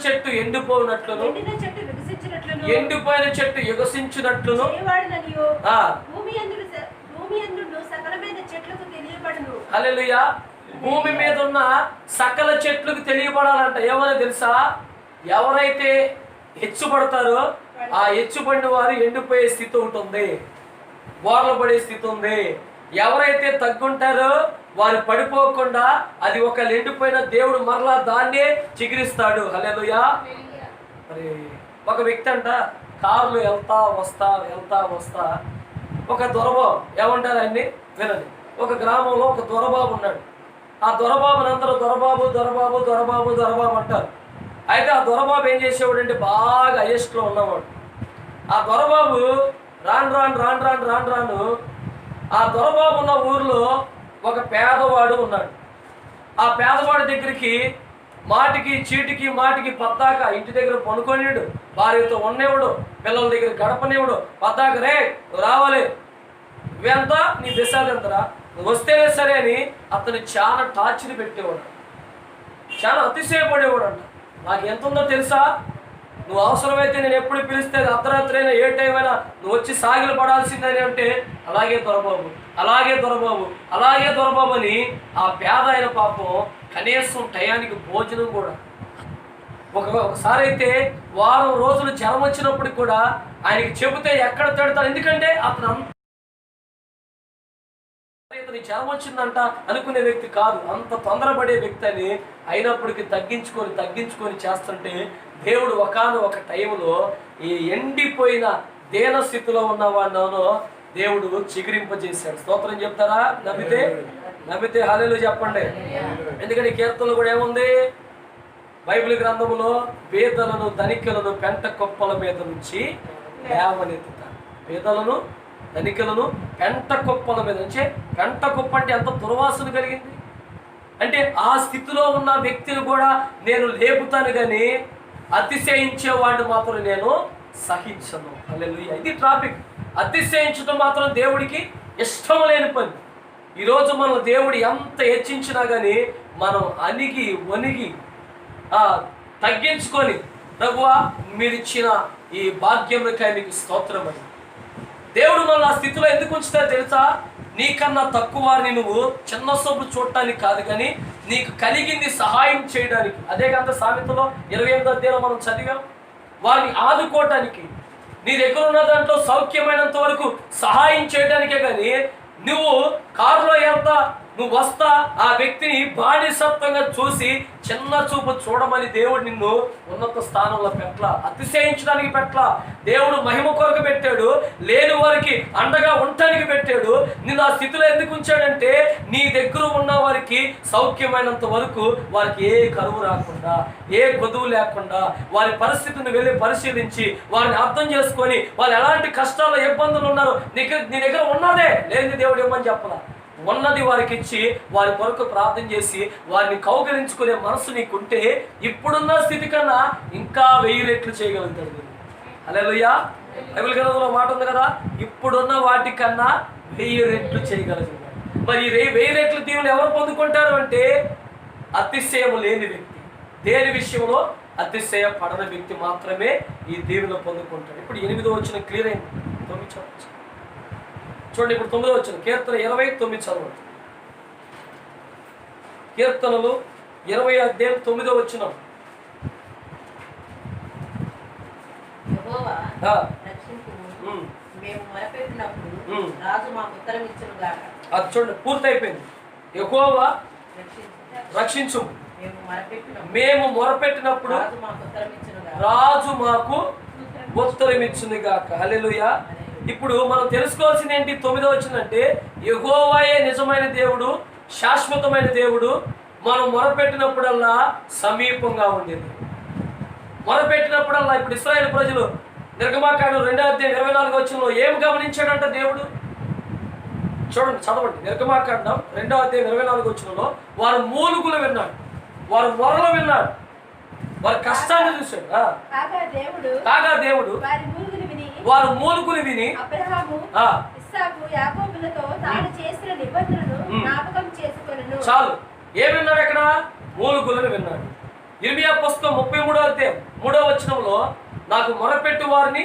చెట్టు ఎండిపోవునట్లును ఎండిపోయిన చెట్టు ఎగసించినట్లును హల్లెలూయా. భూమి మీద ఉన్న సకల చెట్లకు తెలియబడాలంట. ఏమని తెలుసా, ఎవరైతే హెచ్చుపడతారో ఆ హెచ్చుపడిన వారు ఎండిపోయే స్థితి ఉంటుంది, బోర్ల పడే స్థితి ఉంది. ఎవరైతే తగ్గుంటారో వారు పడిపోకుండా అది ఒక ఎండిపోయిన దేవుడు మరలా దాన్నే చిగురిస్తాడు. హల్లెలూయా. మరి ఒక వ్యక్తి అంట కారులో వెళ్తా వస్తా ఒక దొరబాబు, ఏమంటారు ఆయన్ని వినండి, ఒక గ్రామంలో ఒక దొరబాబు ఉన్నాడు. ఆ దొరబాబుని అందరూ దొరబాబు అంటారు. అయితే ఆ దొరబాబు ఏం చేసేవాడు అంటే బాగా హైయెస్ట్లో ఉన్నవాడు. ఆ దొరబాబు రాను ఆ దొరబాబు ఉన్న ఊర్లో ఒక పేదవాడు ఉన్నాడు. ఆ పేదవాడి దగ్గరికి మాటికి పద్దాక ఇంటి దగ్గర పనుకొనిడు, భార్యతో ఉన్నవాడు, పిల్లల దగ్గర గడపనివాడు, పద్దాక రే రావాలి, ఇవెంత నీ దిశాలు ఎంతరా, వస్తేనే సరే అని అతను చాలా టార్చర్ పెట్టేవాడు, చాలా అతిశయపడేవాడు అంట. నాకు ఎంత ఉందో తెలుసా, నువ్వు అవసరమైతే నేను ఎప్పుడు పిలిస్తే అర్ధరాత్రి అయినా ఏ టైం అయినా నువ్వు వచ్చి సాగిలు పడాల్సిందని అంటే అలాగే దొరబాబు అని ఆ పేద అయిన పాపం కనీసం టయానికి భోజనం కూడా. ఒకసారి అయితే వారం రోజులు జ్వరం వచ్చినప్పటికి కూడా ఆయనకి చెబితే ఎక్కడ తిడతాడు, ఎందుకంటే అతను జ్వరం వచ్చిందంట అనుకునే వ్యక్తి కాదు, అంత తొందరపడే వ్యక్తి అని. అయినప్పటికీ తగ్గించుకొని చేస్తుంటే దేవుడు ఒకానొక టైంలో ఈ ఎండిపోయిన దేన స్థితిలో ఉన్నవాడినో దేవుడు చిగురింపజేశాడు. స్తోత్రం చెప్తారా? నమ్మితే హల్లెలూయా చెప్పండి. ఎందుకంటే కీర్తనలు కూడా ఏముంది, బైబిల్ గ్రంథములో పేదలను ధనికులను పెంట కుప్పల మీద నుంచి లేవనెత్తుతారు. పేదలను ధనికులను పెంట కుప్పల మీద నుంచి, పెంట కుప్ప అంటే ఎంత దుర్వాసన కలిగింది అంటే ఆ స్థితిలో ఉన్న వ్యక్తిని కూడా నేను లేపుతాను కానీ అతిశయించేవాడిని మాత్రం నేను సహించను. హల్లెలూయా. ఇది ట్రాఫిక్. అతిశయించడం మాత్రం దేవుడికి ఇష్టం లేని పని. ఈరోజు మన దేవుడు ఎంత హెచ్చించినా కానీ మనం వణిగి తగ్గించుకొని ప్రభువా మీరిచ్చిన ఈ భాగ్యములకై మీకు స్తోత్రం అని దేవుడు మన ఆ స్థితిలో ఎందుకు ఉంచుతారో తెలుసా, నీకన్నా తక్కువ వారిని నువ్వు చిన్న సొమ్ము చూడటానికి కాదు కానీ నీకు కలిగింది సహాయం చేయడానికి. అదే కాదు సామెతలో 28వ అధ్యాయంలో మనం చదివాం, వారిని ఆదుకోవటానికి, నీ దగ్గర ఉన్న దాంట్లో సౌఖ్యమైనంత వరకు సహాయం చేయడానికే కానీ నువ్వు కారులో వెళ్తా నువ్వు వస్తా ఆ వ్యక్తిని బానిసత్వంగా చూసి చిన్న చూపు చూడమని దేవుడు నిన్ను ఉన్నత స్థానంలో పెట్టలా, అతిశయించడానికి పెట్టలా. దేవుడు మహిమ కొరకు పెట్టాడు, లేని వారికి అండగా ఉండటానికి పెట్టాడు. నిన్ను ఆ స్థితిలో ఎందుకు ఉంచాడంటే నీ దగ్గర ఉన్న వారికి సౌఖ్యమైనంత వరకు వారికి ఏ కరువు రాకుండా, ఏ గొదువు లేకుండా వారి పరిస్థితిని వెళ్ళి పరిశీలించి వారిని అర్థం చేసుకొని వాళ్ళు ఎలాంటి కష్టాలు ఇబ్బందులు ఉన్నారో నీ దగ్గర ఉన్నదే లేని దేవుడు ఇవ్వమని చెప్పలా, ఉన్నది వారికి ఇచ్చి వారి కొరకు ప్రార్థన చేసి వారిని కౌగిలించుకునే మనసు నీకుంటే ఇప్పుడున్న స్థితి కన్నా ఇంకా 1000 రెట్లు చేయగలుగుతాడు. హల్లెలూయా. బైబిల్ గ్రంథంలో మాట ఉంది కదా, ఇప్పుడున్న వాటికన్నా 1000 రెట్లు చేయగలుగుతాడు. మరి 1000 రెట్లు దీవులు ఎవరు పొందుకుంటారు అంటే అతిశయం లేని వ్యక్తి, దేని విషయంలో అతిశయ పడని వ్యక్తి మాత్రమే ఈ దీవులు పొందుకుంటాడు. ఇప్పుడు 8వ వచనం క్లియర్ అయింది. 9 చదవచ్చు చూడండి. ఇప్పుడు 9వ వచనం కీర్తన 29 చదవండి. కీర్తనలు 20 అధ్యాయం 9వ వచనం. అది చూడండి పూర్తయిపోయింది. యెహోవా రక్షించు, మేము మొరపెట్టినప్పుడు రాజు మాకు ఉత్తరం ఇచ్చును గాక. హల్లెలూయా. ఇప్పుడు మనం తెలుసుకోవాల్సింది ఏంటి? 9వ వచనం అంటే యెహోవాయే నిజమైన దేవుడు, శాశ్వతమైన దేవుడు. మనం మొరపెట్టినప్పుడల్లా సమీపంగా ఉండేది. మొరపెట్టినప్పుడల్లా ఇప్పుడు ఇశ్రాయేలు ప్రజలు నిర్గమాకాండం 2వ అధ్యాయం 24వ వచనంలో ఏం గమనించాడంట దేవుడు? చూడండి, చదవండి. నిర్గమాకాండం 2వ అధ్యాయం 24వ వచనంలో వారు మూలుగులు విన్నాడు, వారు మొరలు విన్నాడు, వారి కష్టాన్ని చూశాడు. కాగా దేవుడు వారు మూలుగులు విని చాలు ఏమిన్నాడు? అక్కడ మూలుగులను విన్నాడు. ఇర్మియా పుస్తకం 33వ అధ్యాయం 3వ వచనంలో నాకు మొరపెట్టు వారిని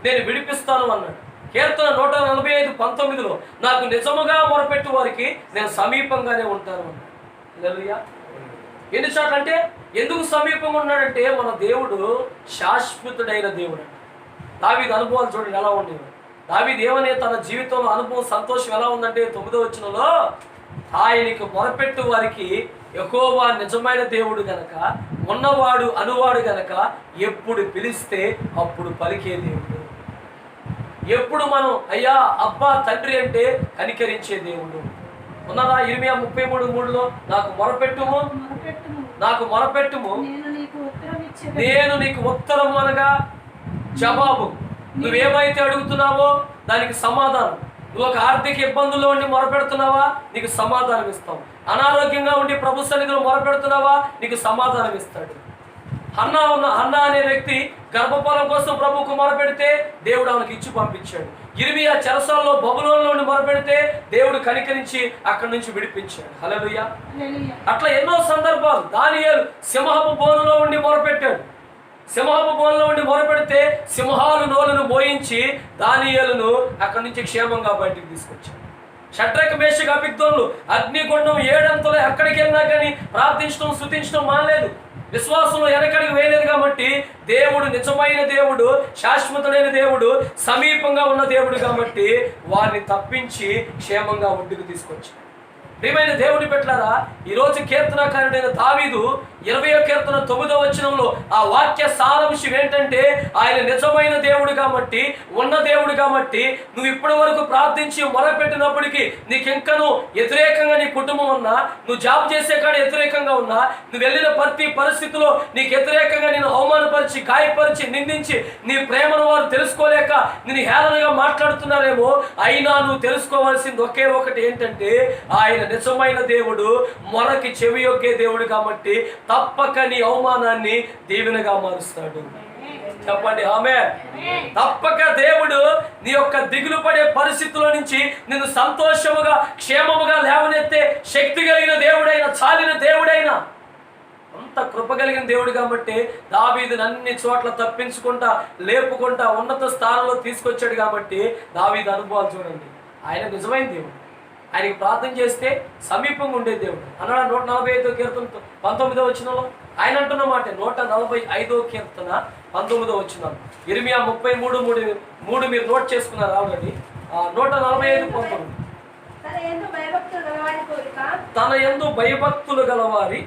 నేను విడిపిస్తాను అన్నాడు. కీర్తన 145:19లో నాకు నిజముగా మొరపెట్టు వారికి నేను సమీపంగానే ఉంటాను అన్నాడు. హల్లెలూయా. ఎన్ని చోట్ల అంటే ఎందుకు సమీపంగా ఉన్నాడంటే మన దేవుడు శాశ్వతుడైన దేవుడు. దావీదు అనుభవాలు చూడండి ఎలా ఉండేవి. దావీదు ఏమనే తన జీవితంలో అనుభవం సంతోషం ఎలా ఉందంటే 9వ వచనంలో ఆయనకు మొరపెట్టు వారికి యెహోవా నిజమైన దేవుడు గనక, ఉన్నవాడు అనువాడు గనక ఎప్పుడు పిలిస్తే అప్పుడు పలికే దేవుడు. ఎప్పుడు మనం అయ్యా అబ్బా తండ్రి అంటే కనికరించే దేవుడు. ఉన్నారా? ఇర్మియా 33:3లో నాకు మొరపెట్టుము, నాకు మొరపెట్టుము, నేను నీకు ఉత్తరం అనగా జవాబు. నువ్వేమైతే అడుగుతున్నావో దానికి సమాధానం. నువ్వు ఒక ఆర్థిక ఇబ్బందుల్లో ఉండి మొరపెడుతున్నావా, నీకు సమాధానం ఇస్తాం. అనారోగ్యంగా ఉండి ప్రభు సన్నిధిలో మొరపెడుతున్నావా, నీకు సమాధానం ఇస్తాడు. హన్నా అనే వ్యక్తి గర్భఫలం కోసం ప్రభువుకు మొరపెడితే దేవుడు ఆమెకు ఇచ్చి పంపించాడు. ఇర్మియా చెరసాల్లో బబులోనులో నుండి మొరపెడితే దేవుడు కనికరించి అక్కడి నుంచి విడిపించాడు. హల్లెలూయా. అట్లా ఎన్నో సందర్భాలు. దానియేలు సింహపు బోనులో ఉండి మొరపెట్టాడు. సింహపు బోనులో ఉండి మొరపెడితే సింహాలు నోలను మోయించి దానియేలును అక్కడి నుంచి క్షేమంగా బయటికి తీసుకొచ్చాడు. షడ్రక్ మేషక్ అబేద్నెగోలు అగ్నిగుండం 7 అంతలో ఎక్కడికి వెళ్ళినా కానీ ప్రార్థించడం స్తుతించడం మానలేదు. విశ్వాసంలో వెనకడికి వేయలేదు. కాబట్టి దేవుడు నిజమైన దేవుడు, శాశ్వతుడైన దేవుడు, సమీపంగా ఉన్న దేవుడు కాబట్టి వారిని తప్పించి క్షేమంగా ఒడ్డుకు తీసుకొచ్చాడు. ప్రియమైన దేవుని పెట్టారా, ఈరోజు కీర్తనకారుడైన దావీదు 20వ కీర్తన 9వ వచనంలో ఆ వాక్య సారాంశం ఏంటంటే ఆయన నిజమైన దేవుడు కాబట్టి, ఉన్న దేవుడు కాబట్టి నువ్వు ఇప్పటి వరకు ప్రార్థించి మొరపెట్టినప్పటికీ నీకు ఇంకనూ వ్యతిరేకంగా నీ కుటుంబం ఉన్నా, నువ్వు జాబ్ చేసే కాడ వ్యతిరేకంగా ఉన్నా, నువ్వు వెళ్ళిన ప్రతి పరిస్థితిలో నీకు వ్యతిరేకంగా నేను అవమానపరిచి, గాయపరిచి, నిందించి నీ ప్రేమను వారు తెలుసుకోలేక నేను హేళనగా మాట్లాడుతున్నారేమో, అయినా నువ్వు తెలుసుకోవాల్సింది ఒకే ఒకటి ఏంటంటే ఆయన నిజమైన దేవుడు, మొరకి చెవియొగ్గే దేవుడు కాబట్టి తప్పక నీ అవమానాన్ని దీవెనగా మారుస్తాడు. చెప్పండి ఆమేన్. తప్పక దేవుడు నీ యొక్క దిగులు పడే పరిస్థితుల నుంచి నిన్ను సంతోషముగా క్షేమముగా లేవనెత్తే శక్తి కలిగిన దేవుడైన, చాలిన దేవుడైన, అంత కృప కలిగిన దేవుడు కాబట్టి దావీదుని అన్ని చోట్ల తప్పించుకుంటా లేపుకుంటా ఉన్నత స్థానంలో తీసుకొచ్చాడు. కాబట్టి దావీదు అనుభవాలు చూడండి. ఆయన నిజమైన దేవుడు. ఆయనకి ప్రార్థన చేస్తే సమీపంగా ఉండే దేవుడు అన్నాడు. 145వ కీర్తన 19వ వచనంలో ఆయన అంటున్న మాట, 145వ కీర్తన
19వ వచనం. ఇర్మియా 33:3 మీరు నోట్ చేసుకున్నారు ఆల్రెడీ. 145:19. తన యందు భయభక్తులు గలవారి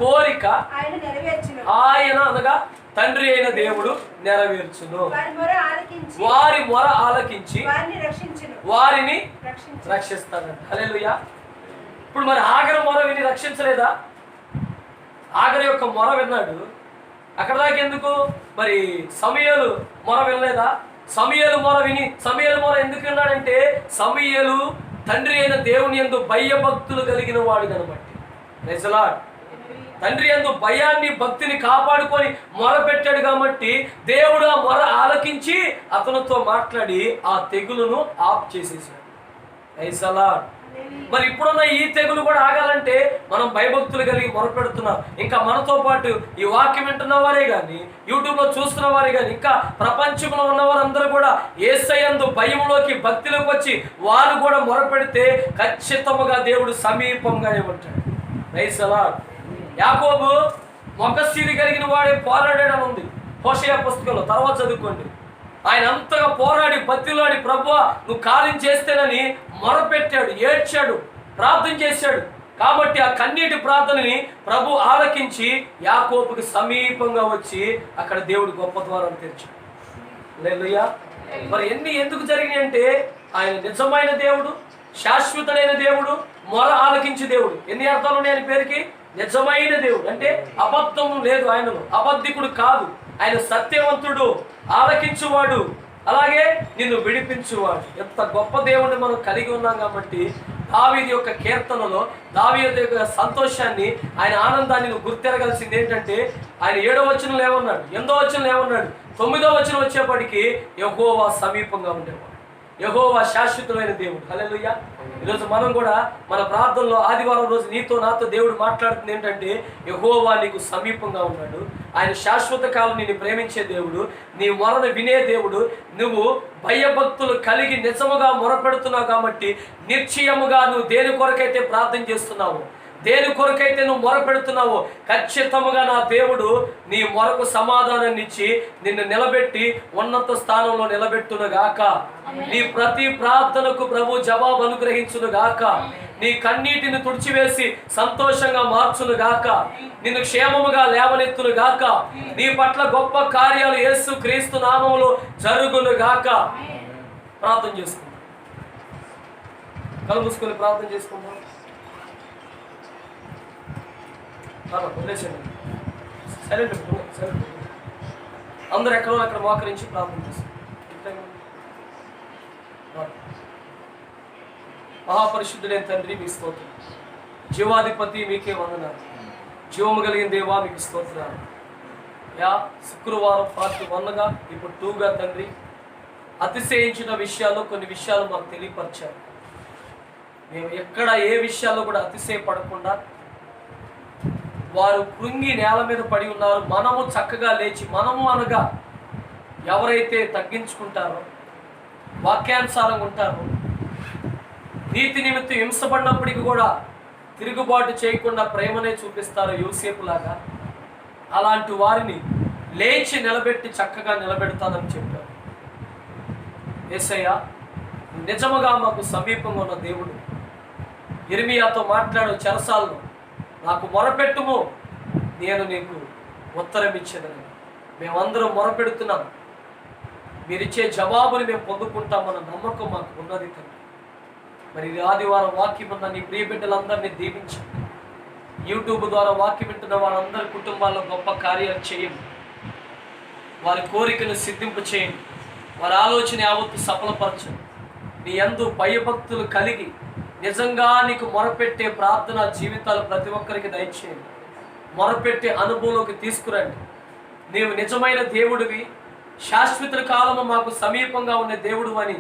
కోరిక ఆయన అనగా తండ్రి అయిన దేవుడు నెరవేర్చును. వారి మొర ఆలకించి వారిని రక్షిస్తాడు. హల్లెలూయా. ఇప్పుడు మరి ఆగర మొర విని రక్షించలేదా? ఆగర యొక్క మొర విన్నాడు. అక్కడ దాకా ఎందుకు? మరి సమూయేలు మొర వినలేదా? సమూయేలు మొర విని, సమూయేలు మొర ఎందుకు విన్నాడంటే సమూయేలు తండ్రి అయిన దేవుని యందు భయభక్తులు కలిగిన వాడు కనబట్టి. Praise the lord. తండ్రి యందు భయాన్ని భక్తిని కాపాడుకొని మొర పెట్టాడు కాబట్టి దేవుడు ఆ మొర ఆలకించి అతనితో మాట్లాడి ఆ తెగులును ఆఫ్ చేసేసాడు. Praise the lord. మరి ఇప్పుడున్న ఈ తెగులు కూడా ఆగాలంటే మనం భయభక్తులు కలిగి మొరపెడుతున్నాం. ఇంకా మనతో పాటు ఈ వాక్యం వింటున్న వారే కానీ, యూట్యూబ్లో చూస్తున్న వారే కానీ, ఇంకా ప్రపంచంలో ఉన్నవారందరూ కూడా యేసయ్యందు భయంలోకి భక్తిలోకి వచ్చి వారు కూడా మొరపెడితే ఖచ్చితంగా దేవుడు సమీపంగానే ఉంటాడు. Praise the lord. యాకోబు మొక్కసిరి కలిగిన వాడే పోరాడడం ఉంది హోషేయ పుస్తకంలో, తర్వాత చదువుకోండి. ఆయన అంతగా పోరాడి బతిలాడి ప్రభువా నువ్వు కార్యం చేస్తేనని మొరపెట్టాడు, ఏడ్చాడు, ప్రార్థన చేశాడు. కాబట్టి ఆ కన్నీటి ప్రార్థనని ప్రభు ఆలకించి యాకోబుకి సమీపంగా వచ్చి అక్కడ దేవుడు గొప్ప ద్వారం తెరిచాడు. హల్లెలూయా. మరి ఎందుకు జరిగినాయి అంటే ఆయన నిజమైన దేవుడు, శాశ్వతుడైన దేవుడు, మొర ఆలకించే దేవుడు. ఎన్ని అర్థాలు ఉన్నాయి ఆయన పేరుకి? నిజమైన దేవుడు అంటే అబద్ధం లేదు ఆయనలో, అబద్ధికుడు కాదు. ఆయన సత్యవంతుడు, ఆలకించువాడు, అలాగే నిన్ను విడిపించువాడు. ఎంత గొప్ప దేవుడిని మనం కలిగి ఉన్నాం కాబట్టి దావీదు యొక్క కీర్తనలో దావీదు యొక్క సంతోషాన్ని, ఆయన ఆనందాన్ని నువ్వు గుర్తెరగాల్సింది ఏంటంటే ఆయన 7వ వచనంలో ఏమన్నాడు, 8వ వచనంలో ఏమన్నాడు, 9వ వచనం వచ్చేప్పటికి యెహోవా సమీపంగా ఉండేవాడు. యెహోవా శాశ్వతమైన దేవుడు. హల్లెలూయా. ఈరోజు మనం కూడా మన ప్రార్థనలో ఆదివారం రోజు నీతో నాతో దేవుడు మాట్లాడుతుంది ఏంటంటే యెహోవా నీకు సమీపంగా ఉన్నాడు. ఆయన శాశ్వత కాలం నిన్ను ప్రేమించే దేవుడు, నీ మొరను వినే దేవుడు. నువ్వు భయభక్తులు కలిగి నిజముగా మొరపెడుతున్నావు కాబట్టి నిశ్చయముగా నువ్వు దేని కొరకైతే ప్రార్థన చేస్తున్నావు, దేని కొరకైతే నువ్వు మొరపెడుతున్నావో ఖచ్చితంగా నా దేవుడు నీ మొరకు సమాధానాన్ని ఇచ్చి నిన్ను నిలబెట్టి ఉన్నత స్థానంలో నిలబెట్టునుగాక. నీ ప్రతి ప్రార్థనకు ప్రభు జవాబు అనుగ్రహించునుగాక. నీ కన్నీటిని తుడిచివేసి సంతోషంగా మార్చునుగాక. నిన్ను క్షేమముగా లేవనెత్తునుగాక. నీ పట్ల గొప్ప కార్యాలు యేసు క్రీస్తు నామములో జరుగునుగాక. ప్రార్థన చేసుకుందాం. కళ్ళు మూసుకొని ప్రార్థన చేసుకుందాం. సైలెంట్ అందరూ ఎక్కడో అక్కడ మోకరించి ప్రార్థన చేస్తాం. మహాపరిశుద్ధుడైన తండ్రి మీ స్తోత్రం. జీవాధిపతి మీకే వందనాలు. జీవము కలిగిన దేవా మీకు స్తోత్రాలు. శుక్రవారం పార్ట్ 1గా ఇప్పుడు 2గా తండ్రి అతిశయించిన విషయాలు కొన్ని విషయాలు మాకు తెలియపరిచారు. మేము ఎక్కడ ఏ విషయాల్లో కూడా అతిశయపడకుండా వారు కృంగి నేల మీద పడి ఉన్నారు, మనము చక్కగా లేచి, మనము అనగా ఎవరైతే తగ్గించుకుంటారో, వాక్యానుసారంగా ఉంటారో, నీతి నిమిత్తం హింసపడినప్పటికీ కూడా తిరుగుబాటు చేయకుండా ప్రేమనే చూపిస్తారో యోసేపులాగా, అలాంటి వారిని లేచి నిలబెట్టి చక్కగా నిలబెడతానని చెప్పారు. యేసయ్య నిజముగా మాకు సమీపంగా ఉన్న దేవుడు. ఇర్మియాతో మాట్లాడు చెరసాల్లో, నాకు మొరపెట్టుము నేను నీకు ఉత్తరం ఇచ్చేదని. మేమందరం మొరపెడుతున్నాం, మీరిచ్చే జవాబుని మేము పొందుకుంటామన్న నమ్మకం మాకు ఉన్నది తండ్రి. మరి ఆదివారం వాక్యం ఉన్న నీ ప్రియ బిడ్డలందరినీ దీవించండి. యూట్యూబ్ ద్వారా వాక్యం వింటున్న వారందరి కుటుంబాల్లో గొప్ప కార్యాలు చేయండి. వారి కోరికను సిద్ధింపు చేయండి. వారి ఆలోచన యావత్తు సఫలపరచండి. నీ యందు భయభక్తులు కలిగి నిజంగా నీకు మొరపెట్టే ప్రార్థన జీవితాలు ప్రతి ఒక్కరికి దయచేయండి. మొరపెట్టే అనుభవంలోకి తీసుకురండి. నీవు నిజమైన దేవుడివి, శాశ్వత కాలము మాకు సమీపంగా ఉన్న దేవుడు అని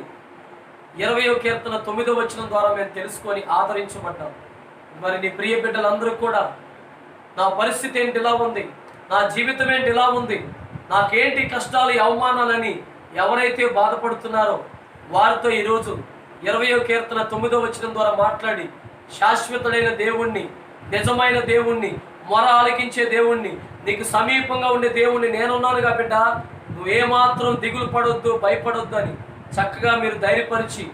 20వ కీర్తన 9వ వచనం ద్వారా మేము తెలుసుకొని ఆదరించబడ్డాం. మరి నీ ప్రియ బిడ్డలందరూ కూడా నా పరిస్థితి ఏంటి ఇలా ఉంది, నా జీవితం ఏంటి ఇలా ఉంది, నాకేంటి కష్టాలు అవమానాలని ఎవరైతే బాధపడుతున్నారో వారితో ఈరోజు 20వ కీర్తన 9వ వచనం ద్వారా మాట్లాడి శాశ్వతుడైన దేవుణ్ణి, నిజమైన దేవుణ్ణి, మొర ఆలకించే దేవుణ్ణి, నీకు సమీపంగా ఉండే దేవుణ్ణి నేనున్నానుగా బిడ్డ, నువ్వేమాత్రం దిగులు పడొద్దు, భయపడొద్దు అని చక్కగా మీరు ధైర్యపరిచి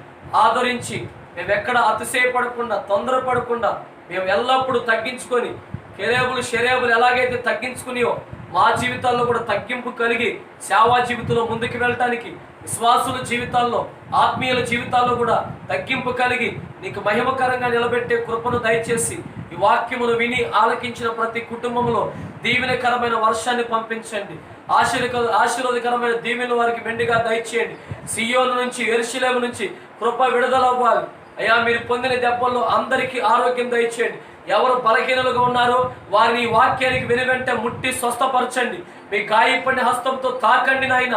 ఆదరించి, మేము ఎక్కడ అతిశయపడకుండా తొందరపడకుండా మేము ఎల్లప్పుడూ తగ్గించుకొని, కెరేబులు షెరేబులు ఎలాగైతే తగ్గించుకునియో మా జీవితాల్లో కూడా తగ్గింపు కలిగి సేవా జీవితంలో ముందుకు వెళ్ళటానికి, విశ్వాసుల జీవితాల్లో ఆత్మీయుల జీవితాల్లో కూడా తగ్గింపు కలిగి నీకు మహిమకరంగా నిలబెట్టే కృపను దయచేసి ఈ వాక్యమును విని ఆలకించిన ప్రతి కుటుంబంలో దీవెనకరమైన వర్షాన్ని పంపించండి. ఆశీర్వాదకరమైన దీవెనలు వారికి మెండుగా దయచేయండి. సియోను నుంచి, యెరూషలేము నుంచి కృప విడుదల అవ్వాలి అయ్యా. మీరు పొందిన దెబ్బల్లో అందరికీ ఆరోగ్యం దయచేయండి. ఎవరు బలహీనలుగా ఉన్నారో వారిని ఈ వాక్యానికి వెనువెంట ముట్టి స్వస్థపరచండి. మీ గాయపడిన హస్తంతో తాకండి నాయన.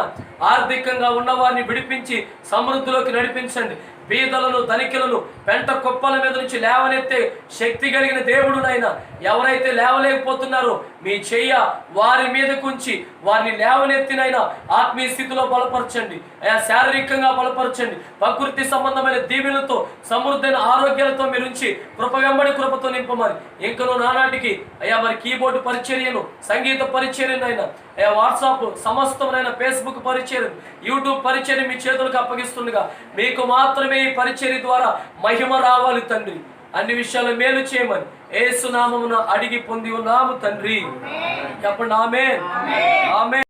ఆర్థికంగా ఉన్నవారిని విడిపించి సమృద్ధిలోకి నడిపించండి. బీదలను, ధనికులను పెంట కుప్పల మీద నుంచి లేవనెత్తే శక్తి కలిగిన దేవుడు నాయన. ఎవరైతే లేవలేకపోతున్నారో మీ చెయ్య వారి మీదకు ఉంచి వారిని లేవనెత్తినైనా ఆత్మీయ స్థితిలో బలపరచండి అయ్యా. శారీరకంగా బలపరచండి. ప్రకృతి సంబంధమైన దీవెనలతో, సమృద్ధైన ఆరోగ్యాలతో మీరు ఉంచి కృప వెంబడి కృపతో నింపమని ఇంకనూ నానాటికి అయ్యా మరి కీబోర్డు పరిచర్యను, సంగీత పరిచర్యను అయినా అయ్యా, వాట్సాప్ సమస్తమైన ఫేస్బుక్ పరిచర్య, యూట్యూబ్ పరిచర్య మీ చేతులకు అప్పగిస్తుండగా మీకు మాత్రమే ఈ పరిచర్య ద్వారా మహిమ రావాలి తండ్రి. అన్ని విషయాలు మేలు చేయమని యేసు నామమున అడిగి పొంది ఉన్నాము తండ్రి. చెప్పండి ఆమేన్, ఆమేన్.